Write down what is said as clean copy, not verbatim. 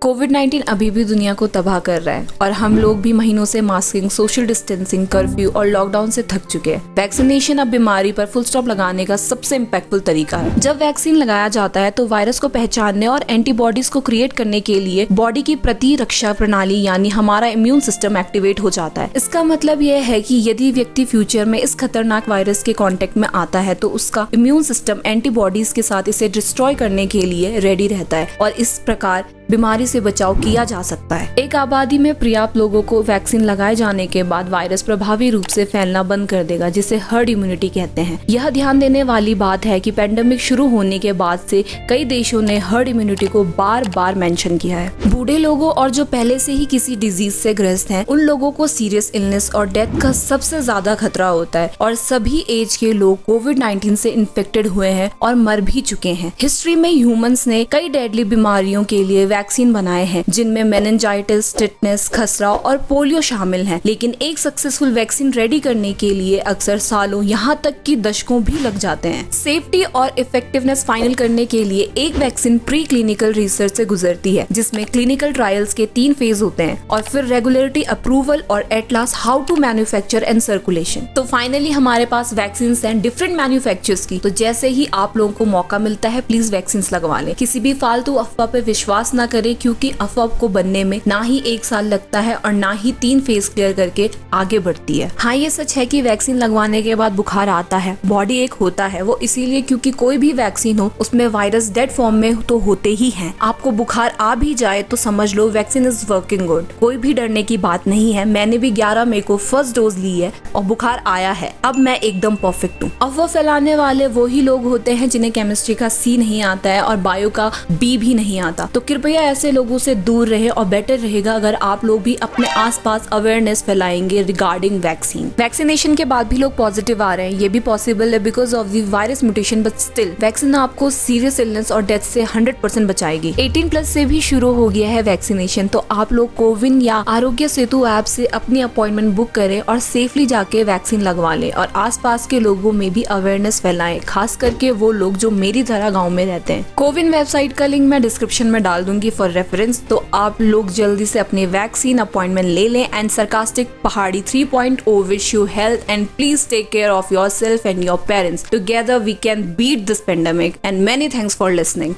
कोविड-19 अभी भी दुनिया को तबाह कर रहा है और हम लोग भी महीनों से मास्किंग, सोशल डिस्टेंसिंग, कर्फ्यू और लॉकडाउन से थक चुके हैं। वैक्सीनेशन अब बीमारी पर फुल स्टॉप लगाने का सबसे इम्पैक्टफुल तरीका है। जब वैक्सीन लगाया जाता है तो वायरस को पहचानने और एंटीबॉडीज को क्रिएट करने के लिए बॉडी की प्रतिरक्षा प्रणाली यानी हमारा इम्यून सिस्टम एक्टिवेट हो जाता है। इसका मतलब यह है कि यदि व्यक्ति फ्यूचर में इस खतरनाक वायरस के कांटेक्ट में आता है तो उसका इम्यून सिस्टम एंटीबॉडीज के साथ इसे डिस्ट्रॉय करने के लिए रेडी रहता है और इस प्रकार बीमारी से बचाव किया जा सकता है। एक आबादी में पर्याप्त लोगों को वैक्सीन लगाए जाने के बाद वायरस प्रभावी रूप से फैलना बंद कर देगा, जिसे हर्ड इम्यूनिटी कहते हैं। यह ध्यान देने वाली बात है कि पेंडेमिक शुरू होने के बाद से कई देशों ने हर्ड इम्यूनिटी को बार बार मेंशन किया है। बूढ़े लोगों और जो पहले से ही किसी डिजीज से ग्रस्त हैं, उन लोगों को सीरियस इलनेस और डेथ का सबसे ज्यादा खतरा होता है और सभी एज के लोग कोविड-19 से इन्फेक्टेड हुए हैं और मर भी चुके हैं। हिस्ट्री में ह्यूमंस ने कई डेडली बीमारियों के लिए वैक्सीन बनाए हैं, जिनमें मेनिंजाइटिस, टिटनेस, खसरा और पोलियो शामिल हैं। लेकिन एक सक्सेसफुल वैक्सीन रेडी करने के लिए अक्सर सालों यहाँ तक कि दशकों भी लग जाते हैं। सेफ्टी और इफेक्टिवनेस फाइनल करने के लिए एक वैक्सीन प्री क्लिनिकल रिसर्च से गुजरती है, जिसमें क्लिनिकल ट्रायल्स के 3 फेज होते हैं और फिर रेगुलेटरी अप्रूवल और at last how to manufacture and circulation. तो फाइनली हमारे पास वैक्सीन हैं डिफरेंट मैन्युफैक्चरर्स की। तो जैसे ही आप लोगों को मौका मिलता है प्लीज वैक्सीन लगवा लें। किसी भी फालतू अफवाह पे विश्वास न करें, क्योंकि अफवाह को बनने में ना ही 1 साल लगता है और ना ही 3 फेज क्लियर करके आगे बढ़ती है। हाँ, ये सच है कि वैक्सीन लगवाने के बाद बुखार आता है, बॉडी एक होता है। वो इसीलिए क्योंकि कोई भी वैक्सीन हो उसमें वायरस डेड फॉर्म में तो होते ही हैं। आपको बुखार आ भी जाए तो समझ लो वैक्सीन इज वर्किंग गुड। कोई भी डरने की बात नहीं है। मैंने भी 11 मई को फर्स्ट डोज ली है और बुखार आया है। अब मैं एकदम परफेक्ट हूँ। अफवाह फैलाने वाले वही लोग होते हैं जिन्हें केमिस्ट्री का सी नहीं आता है और बायो का बी भी नहीं आता। तो कृपया ऐसे लोगों से दूर रहे और बेटर रहेगा अगर आप लोग भी अपने आसपास अवेयरनेस फैलाएंगे रिगार्डिंग वैक्सीन। वैक्सीनेशन के बाद भी लोग पॉजिटिव आ रहे हैं, ये भी पॉसिबल है because of the virus mutation, but still vaccine आपको सीरियस इलनेस और डेथ से 100% बचाएगी। 18+ से भी शुरू हो गया है वैक्सीनेशन, तो आप लोग कोविन या आरोग्य सेतु ऐप से अपनी अपॉइंटमेंट बुक करें और सेफली जाके वैक्सीन लगवा लें और आसपास के लोगों में भी अवेयरनेस फैलाएं, खास करके वो लोग जो मेरी तरह गाँव में रहते हैं। कोविन वेबसाइट का लिंक मैं डिस्क्रिप्शन में डाल दूंगी फॉर रेफरेंस। तो आप लोग जल्दी से अपने वैक्सीन अपॉइंटमेंट ले लें। And sarcastic Pahadi 3.0 wish you health and please take care of yourself and your parents. Together we can beat this pandemic and many thanks for listening.